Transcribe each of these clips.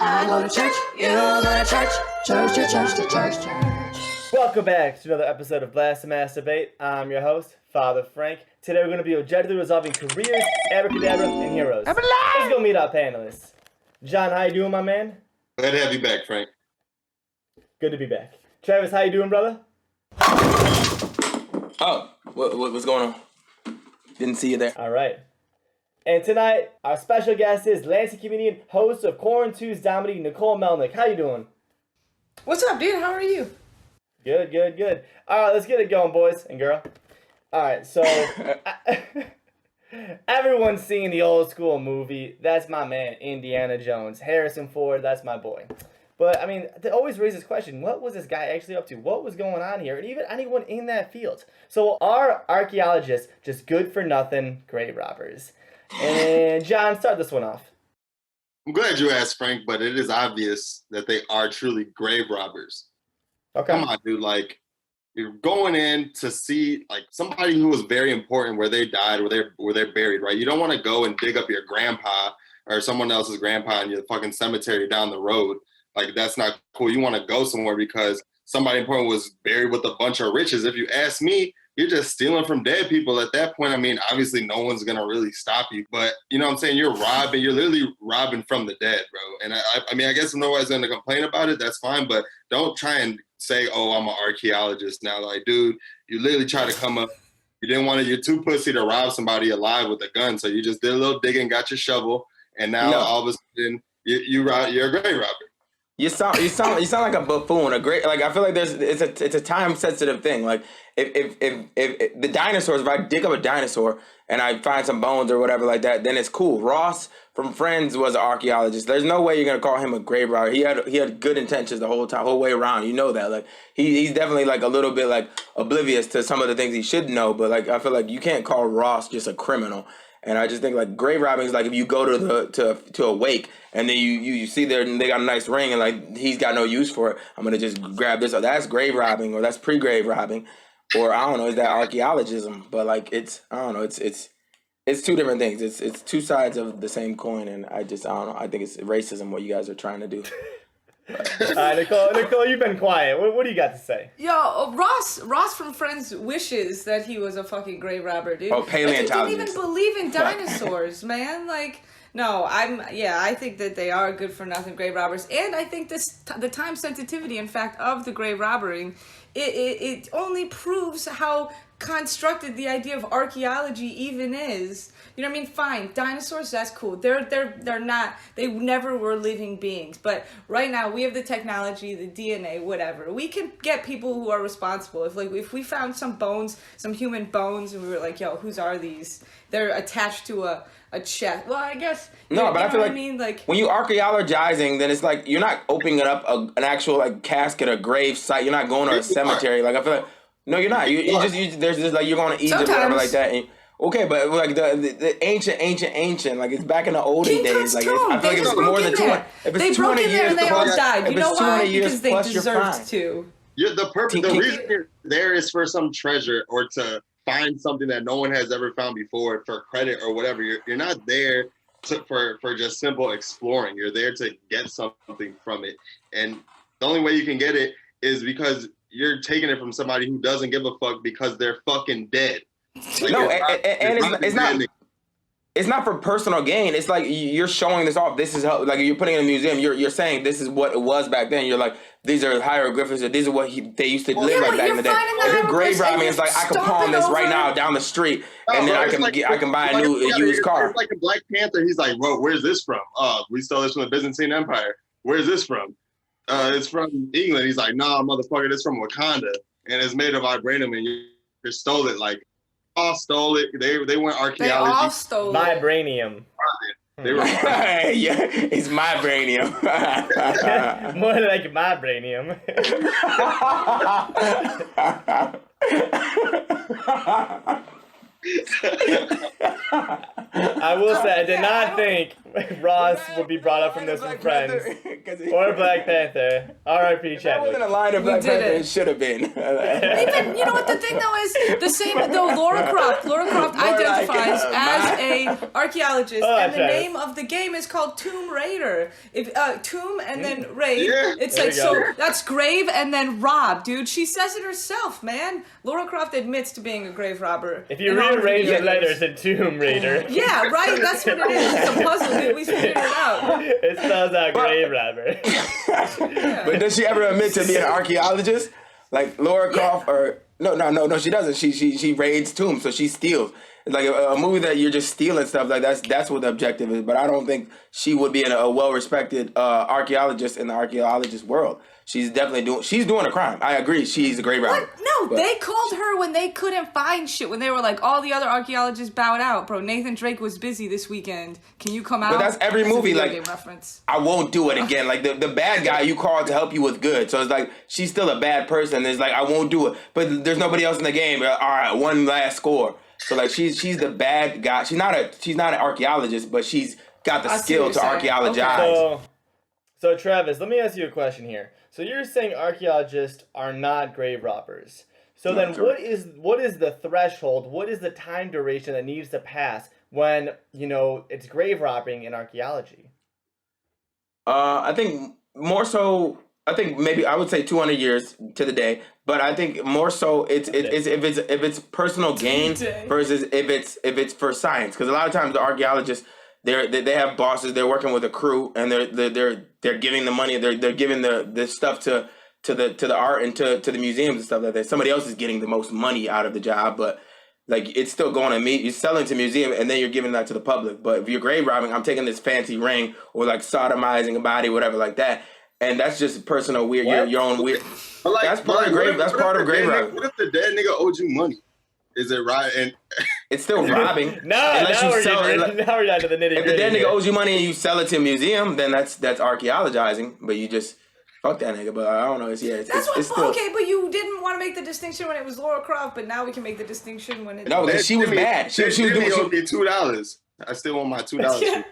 I go to church, you go to church, church to church to church, church. Welcome back to another episode of BlaspheMass Debate. I'm your host, Father Frank. Today we're going to be objectively resolving careers, Abra Kadabra, and heroes. Let's go meet our panelists. John, how you doing, my man? Glad to have you back, Frank. Good to be back. Travis, how you doing, brother? Oh, what's going on? Didn't see you there. All right. And tonight, our special guest is Lansing comedian, host of Corn 2's Comedy, Nicole M. How you doing? What's up, dude? How are you? Good. All right, let's get it going, boys and girl. All right, so everyone's seen the old school movie. That's my man, Indiana Jones. Harrison Ford, that's my boy. But, I mean, they always raise this question, what was this guy actually up to? What was going on here? And even anyone in that field. So are archaeologists just good for nothing grave robbers? And John, start this one off. I'm glad you asked, Frank, but it is obvious that they are truly grave robbers. Okay. Come on, dude. Like, you're going in to see, like, somebody who was very important where they died, where they're buried, right? You don't want to go and dig up your grandpa or someone else's grandpa in your fucking cemetery down the road. Like, that's not cool. You want to go somewhere because somebody important was buried with a bunch of riches. If you ask me, you're just stealing from dead people at that point. I mean, obviously no one's going to really stop you, but you know what I'm saying? You're literally robbing from the dead, bro. And I mean, I guess if nobody's going to complain about it, that's fine, but don't try and say, oh, I'm an archaeologist now. Like, dude, you literally try to come up. You didn't want to, you're too pussy to rob somebody alive with a gun. So you just did a little digging, got your shovel. And now all of a sudden you're a grave robber. You sound like a buffoon. I feel like it's a time sensitive thing. Like if the dinosaurs, if I dig up a dinosaur and I find some bones or whatever like that, then it's cool. Ross from Friends was an archaeologist. There's no way you're gonna call him a grave robber. He had good intentions the whole way around. You know that. Like he's definitely like a little bit like oblivious to some of the things he should know. But like I feel like you can't call Ross just a criminal. And I just think like grave robbing is like if you go to a wake and then you see there and they got a nice ring and like he's got no use for it. I'm gonna just grab this. Or that's grave robbing, or that's pre-grave robbing, or I don't know. Is that archaeologism? But like it's I don't know. It's two different things. It's two sides of the same coin, and I don't know. I think it's racism what you guys are trying to do. All right, Nicole, you've been quiet. What do you got to say? Yo, Ross from Friends wishes that he was a fucking grave robber, dude. Oh, paleontologist. Like, he didn't even believe in dinosaurs, man. Like, no, I think that they are good for nothing grave robbers, and I think the time sensitivity, in fact, of the grave robbing, it only proves how constructed the idea of archaeology even is. You know what I mean? Fine, dinosaurs, that's cool. They're not, they never were living beings. But right now we have the technology, the DNA, whatever. We can get people who are responsible. If we found some bones, some human bones, and we were like, yo, whose are these? They're attached to a chest. Well, I guess. No, but I feel like when you archaeologizing, then it's like you're not opening up an actual like casket or grave site. You're not going to a cemetery. Like I feel like no, you're not. There's just like you're going to Egypt or whatever like that. And, okay, but like the ancient, like it's back in the olden days. Like I feel like it's more than 200. If it's 200 years, they all died. You know why? Because they plus, deserved to. The reason you're there is for some treasure or to find something that no one has ever found before for credit or whatever. You're not there for just simple exploring. You're there to get something from it, and the only way you can get it is because you're taking it from somebody who doesn't give a fuck because they're fucking dead. Like no, it's not for personal gain. It's like you're showing this off. This is how, like you're putting it in a museum. You're saying this is what it was back then. You're like, these are hieroglyphics, or these are what they used to live like back in the day. If you're grave robbing, it's like I can pawn this right now down the street, and then I can buy a used car. It's like a Black Panther. He's like, bro, where's this from? We stole this from the Byzantine Empire. Where's this from? It's from England. He's like, nah, motherfucker, this from Wakanda, and it's made of vibranium, and you stole it. Like, all stole it. They went archaeology. They all stole vibranium. They were yeah, it's my branium. More like my branium. I will say, I did not think Ross will be brought up from this with friends. Or Black Panther. R.I.P. That wasn't a Chadwick. line of Black did Panther. it. It should have been. Even, you know what the thing though is? The same though, Laura Croft identifies as a archaeologist, and the Travis. name of the game is called Tomb Raider. If Tomb and then raid, Yeah. it's There like you go. so that's grave and then rob, dude. She says it herself, man. Laura Croft admits to being a grave robber. If you in all her rearrange the video games. letters in Tomb Raider, Yeah, right. That's what it is. It's a puzzle, dude. We figured it out. it spells out grave robber. But does she ever admit to being an archaeologist? Like Laura Croft, or no, she doesn't. She raids tombs, so she steals. It's like a movie that you're just stealing stuff. Like that's what the objective is. But I don't think she would be a well-respected archaeologist in the archaeologist world. She's definitely doing a crime. I agree. She's a grave robber. What? No, they called her when they couldn't find shit. When they were like, all the other archaeologists bowed out, bro. Nathan Drake was busy this weekend. Can you come out? But that's every a movie, video like- game reference. I won't do it again. Like the bad guy you called to help you with good. So it's like she's still a bad person. It's like I won't do it. But there's nobody else in the game. All right, one last score. So like she's the bad guy. She's not an archaeologist, but she's got the I see skill what to you're saying. archaeologize. So Travis, let me ask you a question here. So you're saying archaeologists are not grave robbers. So then correct. what is the threshold? What is the time duration that needs to pass when, it's grave robbing in archaeology? I think more so. I think maybe I would say 200 years to the day, but I think more so it's if it's personal gain Day. versus if it's for science, because a lot of times the archaeologists they have bosses, they're working with a crew, and they're giving the money, they're giving the stuff to the art and to the museums and stuff like that. Somebody else is getting the most money out of the job, but like it's still going to me. You're selling to museum and then you're giving that to the public. But if you're grave robbing, I'm taking this fancy ring or like sodomizing a body, whatever like that. And that's just personal weird, your own weird. But like, That's part of grave. That's part of grave robbing. What if the dead nigga owed you money? Is it right? And It's still robbing. Now Unless you we're sell it. down to the nitty If the dead gritty. nigga owes you money and you sell it to a museum, then that's archaeologizing. But you just fuck that nigga. But I don't know. It's still Okay, but you didn't want to make the distinction when it was Laura Croft, but now we can make the distinction when it's... no, because she was bad. She was Jimmy doing. owed me $2. I still want my $2. Yeah.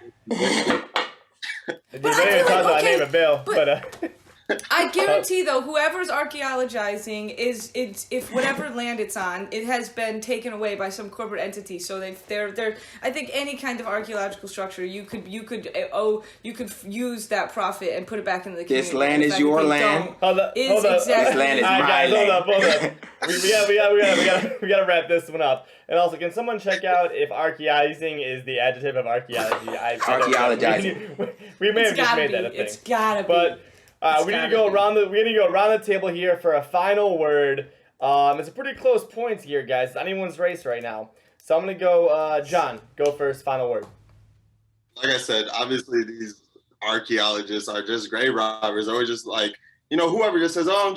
You But I didn't feel even talk like, about okay, name of Bill, but- I guarantee though, whoever's archaeologizing it's if whatever land it's on, it has been taken away by some corporate entity. So they're I think any kind of archaeological structure you could use that profit and put it back into the community. This land The is fact your that they land. don't Hold up. is exactly This land is All right, my guys, land. hold up. We gotta wrap this one up. And also, can someone check out if archaeolizing is the adjective of archaeology? Archaeologizing. We may It's have just gotta made be. that a thing. It's gotta be. But we need to go around the table here for a final word. It's a pretty close points here, guys. It's anyone's race right now. So I'm gonna go. John, go first. Final word. Like I said, obviously these archaeologists are just grave robbers, or just like, whoever just says, "Oh,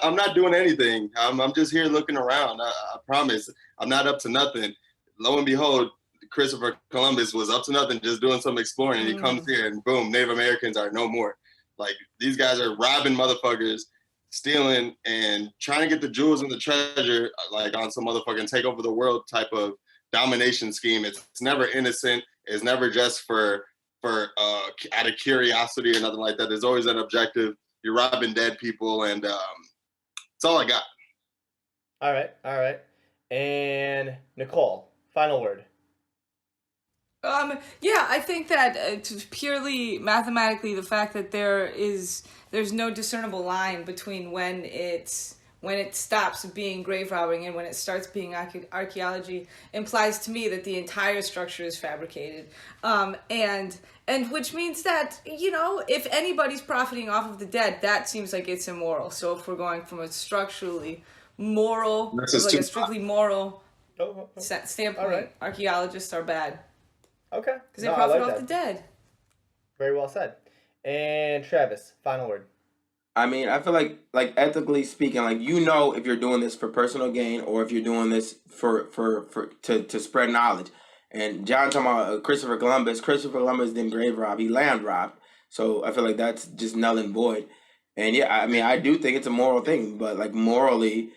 I'm not doing anything. I'm just here looking around. I promise, I'm not up to nothing." Lo and behold, Christopher Columbus was up to nothing, just doing some exploring, and he comes here, and boom, Native Americans are no more. Like, these guys are robbing motherfuckers, stealing, and trying to get the jewels and the treasure, like on some motherfucking take over the world type of domination scheme. It's never innocent. It's never just for out of curiosity or nothing like that. There's always an objective. You're robbing dead people, and that's all I got. All right. And Nicole, final word. Yeah, I think that purely mathematically, the fact that there's no discernible line between when it stops being grave robbing and when it starts being archaeology implies to me that the entire structure is fabricated, and which means that if anybody's profiting off of the dead, that seems like it's immoral. So if we're going from a structurally moral, like a strictly moral standpoint, right. Archaeologists are bad. Okay. Because they profit off the dead. Very well said. And Travis, final word. I mean, I feel like ethically speaking, like if you're doing this for personal gain or if you're doing this to spread knowledge. And John talking about Christopher Columbus didn't grave rob, he land robbed. So I feel like that's just null and void. And yeah, I mean, I do think it's a moral thing, but like morally,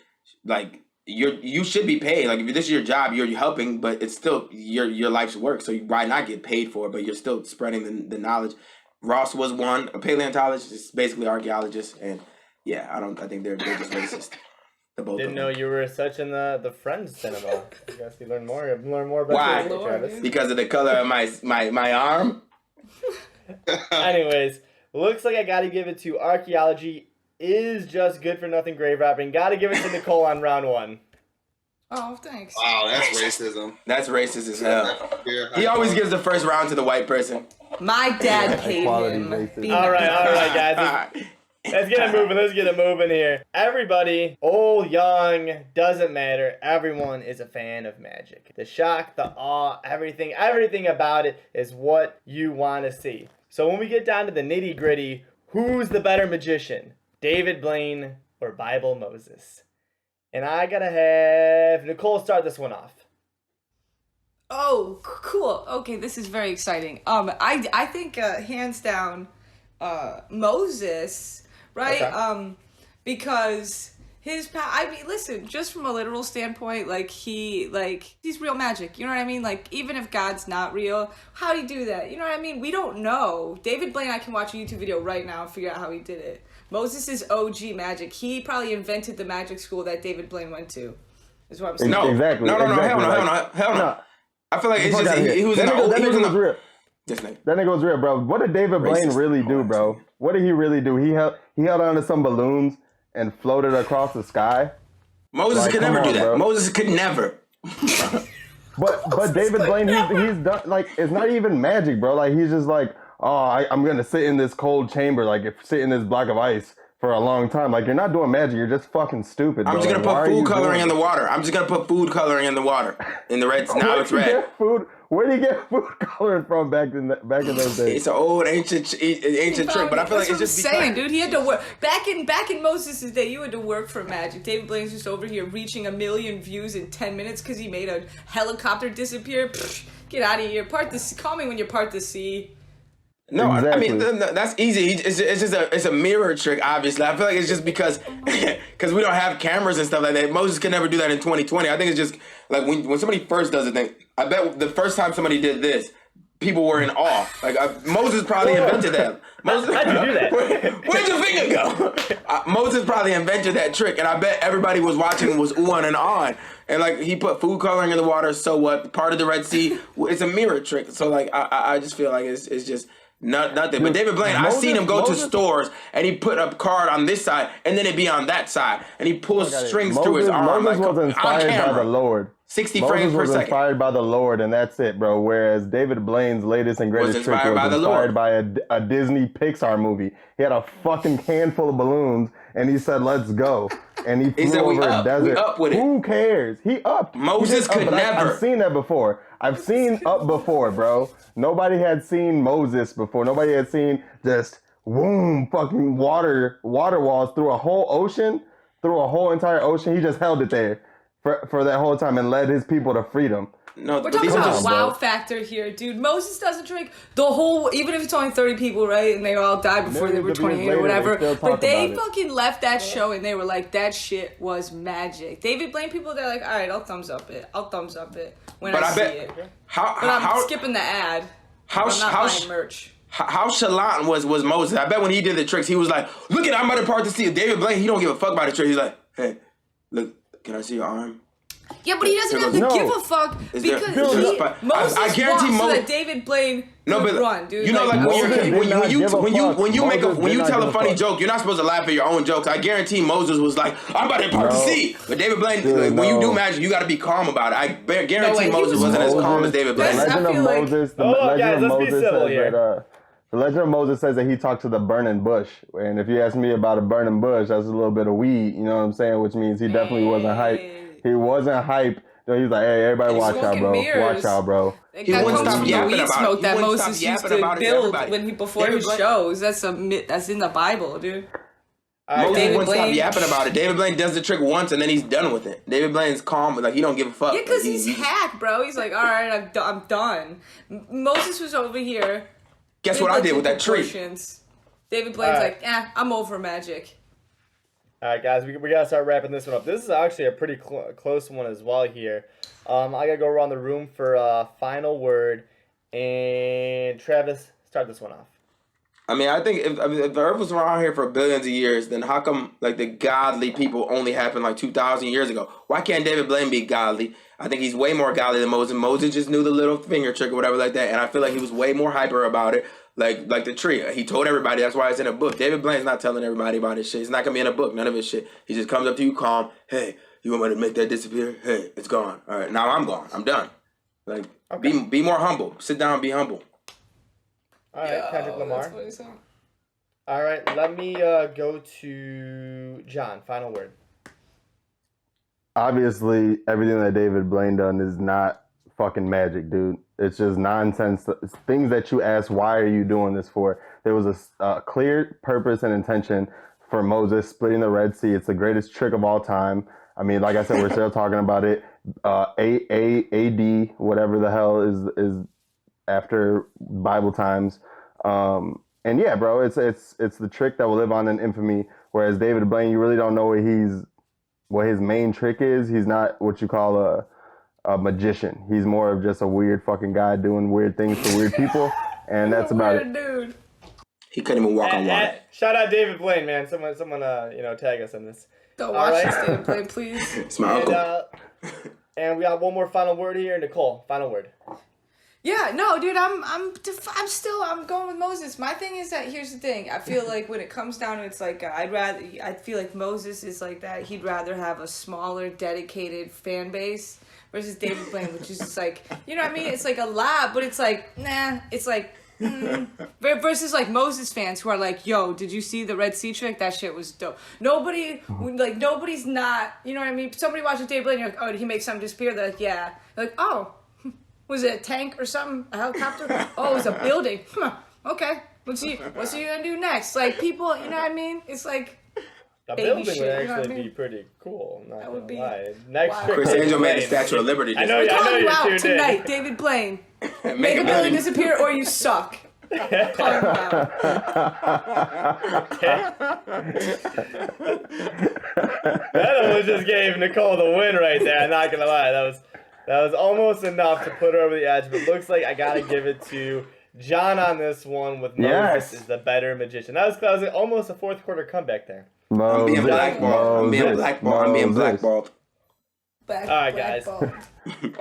like you should be paid. Like if this is your job, you're helping, but it's still your life's work. So why not get paid for it? But you're still spreading the knowledge. Ross was one, a paleontologist, is basically archaeologist, and yeah, I think they're just racist. The both Didn't of know them. you were such in the Friends cinema. I guess you learn more about Why? your Travis. Because of the color of my arm. Anyways, looks like I gotta give it to archaeology is just good for nothing grave robbing. Gotta give it to Nicole on round 1. Oh, thanks. Wow, that's racism. That's racist as hell. Yeah, He always gives the first round to the white person. My dad paid Equality him. racist. Be All right, nice. guys. Let's get it moving here. Everybody, old, young, doesn't matter. Everyone is a fan of magic. The shock, the awe, everything about it is what you want to see. So when we get down to the nitty gritty, who's the better magician? David Blaine or Bible Moses? And I gotta have Nicole start this one off. Oh, cool. Okay, this is very exciting. I think hands down, Moses, right? Okay. Because I mean, listen, just from a literal standpoint, he's real magic. You know what I mean? Like, even if God's not real, how'd he do that? You know what I mean? We don't know. David Blaine, I can watch a YouTube video right now and figure out how he did it. Moses is OG magic. He probably invented the magic school that David Blaine went to. Is what I'm saying. No, Exactly. No, exactly. hell no. I feel like it's just he was in That nigga was real. This nigga. That nigga was real, bro. What did David Blaine Racist. really do, bro? What did he really do? He held onto some balloons and floated across the sky. Moses Like, could come never do on, that. bro. Moses could never. But David Blaine, he's done, like, it's not even magic, bro. Like, he's just like, I'm gonna sit in this cold chamber, sit in this block of ice for a long time. Like, you're not doing magic. You're just fucking stupid, bro. I'm just gonna Like, why put are you food coloring doing in the it? water. I'm just gonna put food coloring in the water. In the red. Now it's red. Where did he get food coloring from back in those days? It's an old ancient trick, but I feel like it's just what I'm saying, dude. He had to work back in Moses' day. You had to work for magic. David Blaine's just over here reaching 1 million views in 10 minutes because he made a helicopter disappear. Pfft, get out of here. Call me when you part the sea. No, Exactly. I mean that's easy. It's a mirror trick. Obviously, I feel like it's just because we don't have cameras and stuff like that. Moses can never do that in 2020. I think it's just like when somebody first does a thing. I bet the first time somebody did this, people were in awe. Like Moses probably invented that. Moses, How'd you do that? Where'd your finger go? Moses probably invented that trick, and I bet everybody was watching and was oohing and on. And like he put food coloring in the water. So what? Part of the Red Sea. It's a mirror trick. So like I just feel like it's just. Nothing. But David Blaine, I've seen him go to stores and he put a card on this side and then it be on that side and he pulls strings through his arm. Moses was inspired by the Lord. 60 Moses frames per was second. inspired by the Lord, and that's it, bro. Whereas David Blaine's latest and greatest trick inspired by was the Lord. inspired by a Disney Pixar movie. He had a fucking handful of balloons, and he said, "Let's go." And he flew said, "We over a up. desert. We up with it." Who cares? He upped. Moses could never. I've seen that before. I've seen up before, bro. Nobody had seen Moses before. Nobody had seen just boom, fucking water walls through a whole ocean, through a whole entire ocean. He just held it there for that whole time and led his people to freedom. No, We're talking these are about just wow factor here, dude. Moses doesn't drink the whole, even if it's only 30 people, right? And they all died before they were Millions of years 28 or later, whatever. they still But talk they about it. fucking left that show and they were like, that shit was magic. David Blaine people, they're like, all right, I'll thumbs up it when But I I see bet it. how But I'm how skipping the ad. how I'm not how buying merch. how chalant was Moses? I bet when he did the tricks, he was like, "Look at I'm about to part to see it." David Blaine, he don't give a fuck about the trick. He's like, "Hey, look, can I see your arm?" Yeah, but he doesn't have to No. give a fuck Is there- because Dude, Moses I guarantee walked so Mo- that David Blaine No, could but run, dude. you know, like Moses when did not give a fuck. you Moses tell did a funny not give a joke, you're not supposed to laugh at your own jokes. I guarantee Moses was like, "I'm about to part to No. see." But David Blaine, Dude, when you no. do magic, you got to be calm about it. I guarantee No way, he Moses was wasn't as Moses- calm as David The That's- Blaine. I legend of feel like- Moses. The Hold on, legend guys, of let's be Moses civil says here. that. The legend of Moses says that he talked to the burning bush, and if you ask me about a burning bush, that's a little bit of weed. You know what I'm saying? Which means he definitely wasn't hype. He wasn't hype. He was like, "Hey, everybody, He's watch out, smoking bro! mirrors. Watch out, bro!" Like, He that wouldn't comes stop from the yapping weed about it. smoke He that wouldn't stop Moses used yapping to about it to build everybody. before David his Blaine- shows. That's in the Bible, dude. Moses David wouldn't stop Blaine- yapping about it. David Blaine does the trick once and then he's done with it. David Blaine's calm, like he don't give a fuck. Yeah, because Like, he's hack, bro. He's like, all right, I'm done. Moses was over here. Guess what I did with that tree? Proportions. David Blaine's like, I'm over magic. All right, guys, we got to start wrapping this one up. This is actually a pretty close one as well here. I got to go around the room for a final word. And Travis, start this one off. I mean, I think if the Earth was around here for billions of years, then how come like the godly people only happened like 2,000 years ago? Why can't David Blaine be godly? I think he's way more godly than Moses. Moses just knew the little finger trick or whatever like that, and I feel like he was way more hyper about it. Like the tree, he told everybody. That's why it's in a book. David Blaine's not telling everybody about his shit. It's not gonna be in a book. None of his shit. He just comes up to you calm. Hey, you want me to make that disappear? Hey, it's gone. All right, now I'm gone. I'm done. Like, okay. Be more humble. Sit down. Be humble. All right, Kendrick Lamar. All right, let me go to John. Final word. Obviously, everything that David Blaine done is not fucking magic, dude. It's just nonsense. It's things that you ask, why are you doing this for? There was a clear purpose and intention for Moses splitting the Red Sea. It's the greatest trick of all time. I mean, like I said, we're still talking about it. AD, whatever the hell is after Bible times. And yeah, bro, it's the trick that will live on in infamy. Whereas David Blaine, you really don't know what his main trick is. He's not what you call a magician. He's more of just a weird fucking guy doing weird things to weird people, and that's about it. Dude. He couldn't even walk on water. Shout out David Blaine, man. Someone, tag us in this. Don't watch this David Blaine, please. It's my uncle. And we got one more final word here, Nicole. Final word. Yeah, no, dude, I'm going with Moses. My thing is that here's the thing. I feel like when it comes down to it's like I feel like Moses is like that. He'd rather have a smaller, dedicated fan base versus David Blaine, which is just like, you know what I mean? It's like a lot, but it's like, nah. It's like versus like Moses fans who are like, yo, did you see the Red Sea trick? That shit was dope. Nobody's not, you know what I mean? Somebody watches David Blaine, you're like, oh, did he make something disappear? They're like, yeah. They're like, oh. Was it a tank or something? A helicopter? Oh, it was a building. Okay. What's he gonna do next? Like, people, you know what I mean? It's like a baby building shit, would you know what actually I mean? be pretty cool. Not That would be lie. Next wild. trick Chris David Angel made Blaine. the Statue of Liberty. I know We're calling you you're out tuned tonight, in. David Blaine. Make Make a building building. disappear or you suck. Calling you out. That almost just gave Nicole the win right there. I'm not gonna lie. That was almost enough to put her over the edge, but looks like I gotta give it to John on this one with Moses is the better magician. That was almost a fourth quarter comeback there. I'm being blackballed. I'm being blackballed. All right, guys.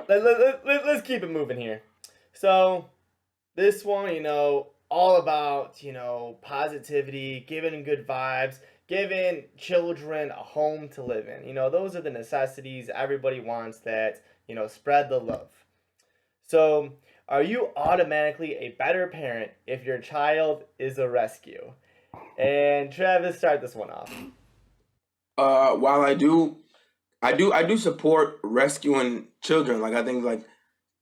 Let's keep it moving here. So, this one, all about, positivity, giving good vibes, giving children a home to live in. Those are the necessities everybody wants that, spread the love. So, are you automatically a better parent if your child is a rescue? And Travis, start this one off. While I do support rescuing children. Like, I think like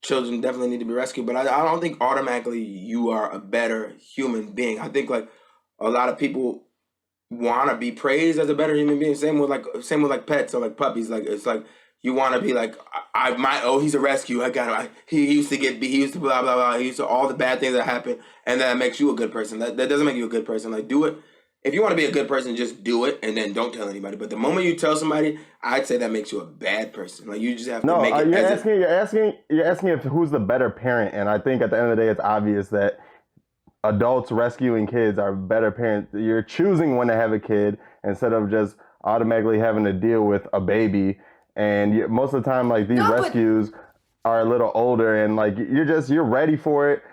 children definitely need to be rescued, but I don't think automatically you are a better human being. I think like a lot of people want to be praised as a better human being. Same with like pets or like puppies. Like it's like you want to be like he's a rescue. I got him. He used to get beat. He used to blah blah blah. He used to all the bad things that happen, and that makes you a good person. That doesn't make you a good person. Like do it. If you want to be a good person, just do it and then don't tell anybody. But the moment you tell somebody, I'd say that makes you a bad person. Like you just have to make it. You're asking if who's the better parent, and I think at the end of the day, it's obvious that adults rescuing kids are better parents. You're choosing when to have a kid instead of just automatically having to deal with a baby. And most of the time, like these rescues are a little older, and like you're ready for it.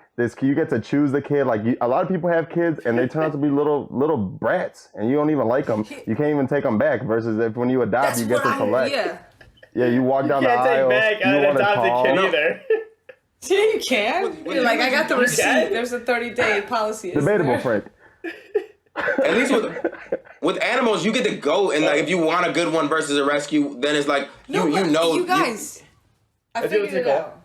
You get to choose the kid. Like a lot of people have kids, and they turn out to be little brats, and you don't even like them. You can't even take them back. Versus if when you adopt, you get to select. Yeah, you walk down the aisle. You can't take back an adopted kid either. Yeah, you can. You're like, I got the receipt. There's a 30-day policy. Debatable, Frank. At least with animals, you get to go, and like if you want a good one versus a rescue, then it's like you guys. I figured it out.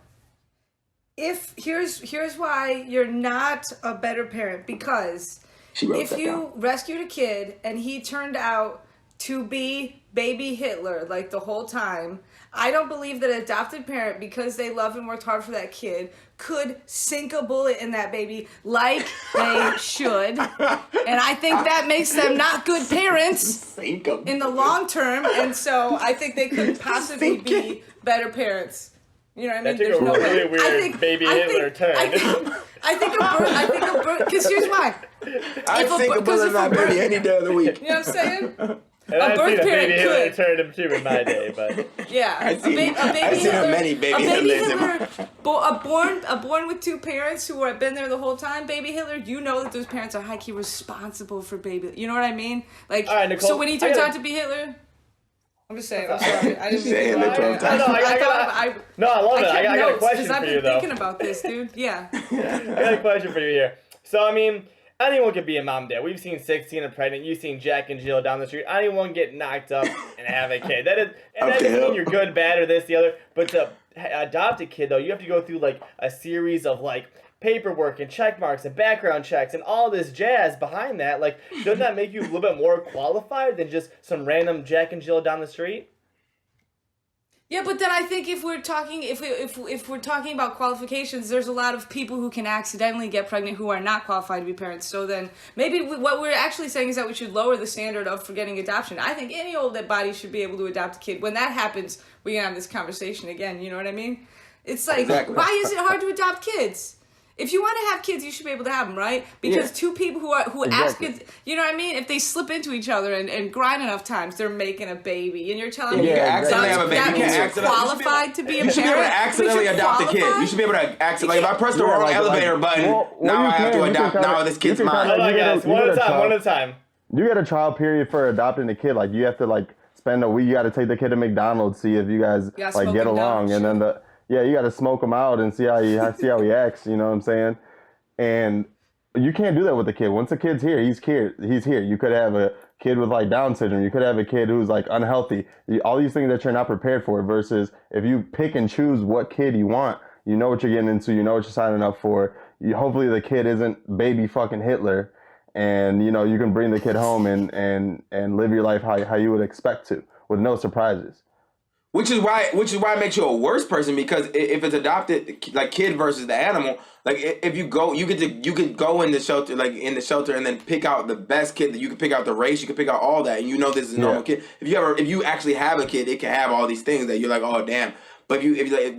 Here's why you're not a better parent, because if you rescued a kid and he turned out to be baby Hitler like the whole time. I don't believe that an adopted parent, because they love and worked hard for that kid, could sink a bullet in that baby like they should. And I think that makes them not good parents in the long term. And so I think they couldn't possibly be better parents. You know what I mean? That took a really weird baby Hitler turn. I think a bird, because here's why. I'd sink a bullet in that baby any day of the week. You know what I'm saying? And I've seen a baby Hitler could. turn him too in my day, but Yeah, I've seen many baby Hitler, born with two parents who have been there the whole time. Baby Hitler, you know that those parents are high key responsible for baby. You know what I mean? Like, all right, Nicole, so when he turns out to be Hitler, I'm just saying. I'm sorry. I didn't mean Saying to. it 12 times. No, I love it. I got a question I've for been you though. thinking about this, dude. Yeah. I got a question for you here. So I mean, anyone could be a mom and dad. We've seen 16 and pregnant. You've seen Jack and Jill down the street. Anyone get knocked up and have a kid. That doesn't mean you're good, bad, or this, the other. But to adopt a kid, though, you have to go through like a series of like paperwork and check marks and background checks and all this jazz behind that. Like, doesn't that make you a little bit more qualified than just some random Jack and Jill down the street? Yeah, but then I think if we're talking about qualifications, there's a lot of people who can accidentally get pregnant who are not qualified to be parents. So then maybe what we're actually saying is that we should lower the standard of for getting adoption. I think any old body should be able to adopt a kid. When that happens, we can have this conversation again. You know what I mean? It's like, Why is it hard to adopt kids? If you want to have kids, you should be able to have them, right? Because two people who ask it, you know what I mean? If they slip into each other and grind enough times, they're making a baby. And you're telling me that means you're qualified to be a parent? You should be able to accidentally adopt a kid. You should be able to accidentally, if I press the wrong elevator button, now I have to adopt, now this kid's mine. Hold on, guys. One at a time. You get a trial period for adopting a kid. Like, you have to, like, spend a week. You got to take the kid to McDonald's, see if you guys, like, get along. And then you got to smoke him out and see how he acts, you know what I'm saying? And you can't do that with a kid. Once a kid's here, he's here. You could have a kid with like Down syndrome. You could have a kid who's like unhealthy. All these things that you're not prepared for, versus if you pick and choose what kid you want, you know what you're getting into, you know what you're signing up for. Hopefully the kid isn't baby fucking Hitler, and you know you can bring the kid home and live your life how you would expect to, with no surprises. Which is why it makes you a worse person, because if it's adopted, like kid versus the animal, like if you go, you could go in the shelter, and then pick out the best kid. That you can pick out the race, you can pick out all that, and you know this is a normal kid. If you actually have a kid, it can have all these things that you're like, oh damn. But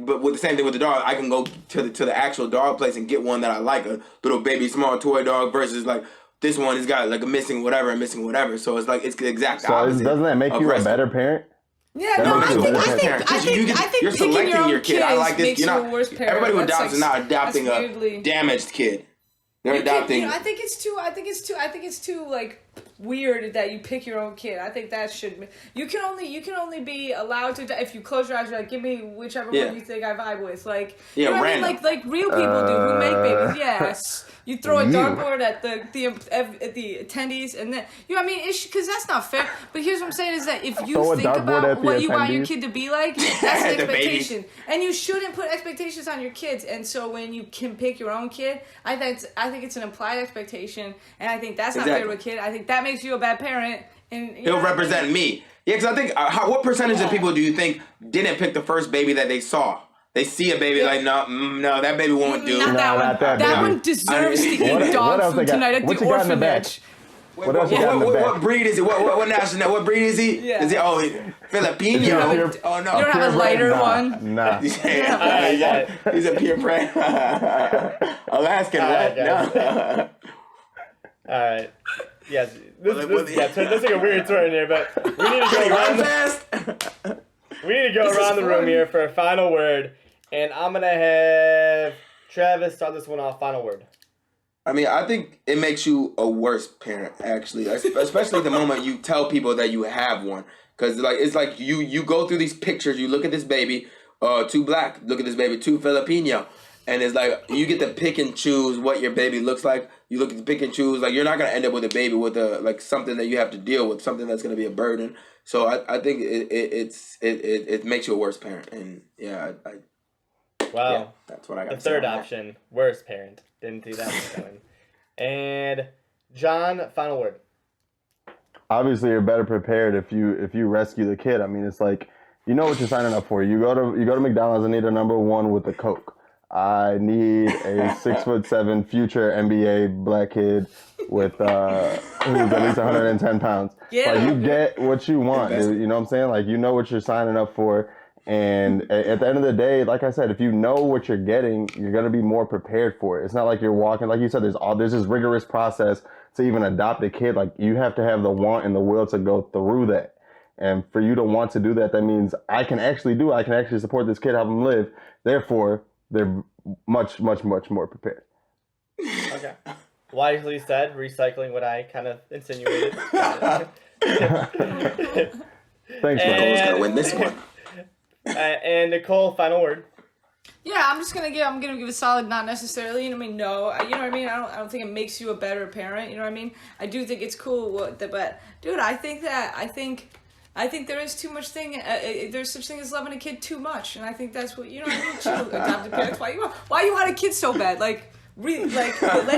but with the same thing with the dog, I can go to the actual dog place and get one that I like, a little baby small toy dog, versus like this one has got like a missing whatever. So it's like it's the exact opposite. So doesn't that make you a better parent? Yeah, no, I think you're selecting your kid. I like this. You're not. Everybody who adopts is not adopting a damaged kid. They're adopting. I think it's too like weird that you pick your own kid. I think that should. You can only be allowed to, if you close your eyes. You're like, give me whichever one you think I vibe with. Like, you know what I mean? Like real people do who make babies. Yes. You throw a dartboard at the attendees, and then you know what I mean, because that's not fair. But here's what I'm saying is that if you think about what you want your kid to be like, that's an expectation, and you shouldn't put expectations on your kids. And so when you can pick your own kid, I think it's an implied expectation, and I think that's not fair to a kid. I think that makes you a bad parent, and he'll represent me. Yeah, because I think what percentage of people do you think didn't pick the first baby that they saw? They see a baby like, no, that baby won't do. Not that one. That one deserves to eat dog food tonight at the orphanage. What breed is he? What national? What breed is he? Yeah. Is he? Oh, Filipino. Oh no. You don't have a lighter one. Nah. He's a purebred. Alaskan. What? No. All right. Yes. This is like a weird turn here, but we need to go around. We need to go around the room here for a final word. And I'm going to have Travis start this one off. Final word. I mean, I think it makes you a worse parent, actually. Especially the moment you tell people that you have one. Because it's like you go through these pictures. You look at this baby, too black. Look at this baby, too Filipino. And it's like you get to pick and choose what your baby looks like. You look at the pick and choose. Like, you're not going to end up with a baby with something that you have to deal with, something that's going to be a burden. So I think it makes you a worse parent. And yeah, wow. Yeah, that's what I got. The third option, worse parent. Didn't see that one coming. And John, final word. obviously you're better prepared if you rescue the kid. I mean, it's like, you know what you're signing up for. You go to McDonald's and need a number one with a Coke. I need a 6'7" future NBA black kid with who's at least 110 pounds. Yeah. Like, you get what you want, dude. You know what I'm saying? Like, you know what you're signing up for. And at the end of the day, like I said, if you know what you're getting, you're gonna be more prepared for it. It's not like you're walking, like you said, there's this rigorous process to even adopt a kid. Like, you have to have the want and the will to go through that. And for you to want to do that, that means I can actually support this kid, help him live. Therefore, they're much, much, much more prepared. Okay. Wisely said, recycling what I kind of insinuated. Thanks, man. Nicole's gonna win this one. And Nicole, final word. Yeah, I'm gonna give a solid not necessarily. You know what I mean? No, you know what I mean. I don't think it makes you a better parent. You know what I mean? I do think it's cool, but dude, I think there is too much thing. There's such thing as loving a kid too much, and I think that's what, you know what I mean. Chill, adopted parents. Why you want a kid so bad? Like, let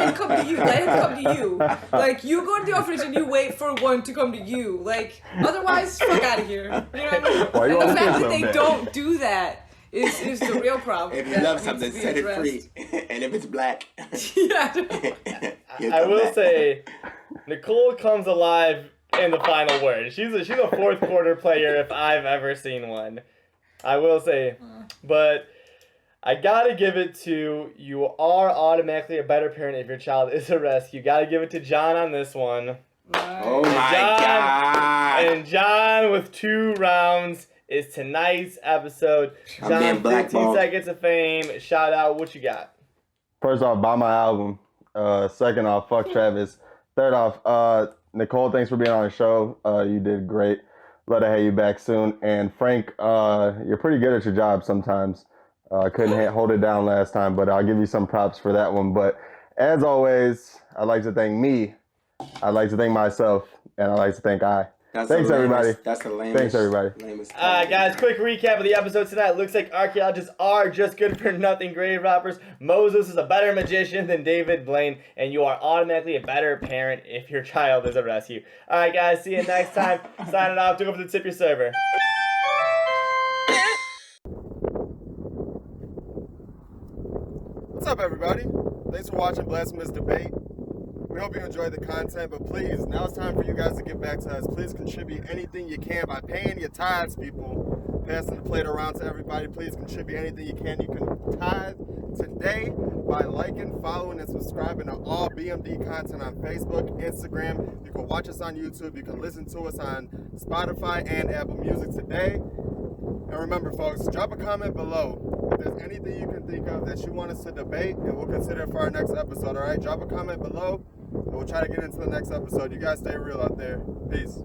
him come to you. Let him come to you. Like, you go to the orphanage and you wait for one to come to you. Like, otherwise, fuck out of here. You know what I mean? Why you And the want a fact kid that so they bad? don't do that is the real problem. If you that love needs something, to be set it addressed. free. And if it's black, Yeah. I will say, Nicole comes alive in the final word. She's a fourth quarter player if I've ever seen one. I will say, but I gotta give it to, you are automatically a better parent if your child is a rescue. Gotta give it to John on this one. Oh my God. And John with 2 rounds is tonight's episode. I'm John, being 15 blackballed. seconds of fame. Shout out, what you got? First off, buy my album. Second off, fuck Travis. Third off, Nicole, thanks for being on the show. You did great. Glad to have you back soon. And Frank, you're pretty good at your job sometimes. Couldn't hold it down last time, but I'll give you some props for that one. But as always, I'd like to thank me. I'd like to thank myself. And I'd like to thank I. Thanks, everybody. That's the lamest. Thanks, everybody. Guys, quick recap of the episode tonight. Looks like archaeologists are just good for nothing grave robbers. Moses is a better magician than David Blaine, and you are automatically a better parent if your child is a rescue. Alright, guys, see you next time. Signing off. Took over to Tip Your Server. What's up, everybody? Thanks for watching BlaspheMass Debate. We hope you enjoyed the content, but please, now it's time for you guys to get back to us. Please contribute anything you can by paying your tithes, people. Passing the plate around to everybody. Please contribute anything you can. You can tithe today by liking, following, and subscribing to all BMD content on Facebook, Instagram. You can watch us on YouTube. You can listen to us on Spotify and Apple Music today. And remember, folks, drop a comment below. If there's anything you can think of that you want us to debate, and we'll consider it for our next episode, all right? Drop a comment below, and we'll try to get into the next episode. You guys stay real out there. Peace.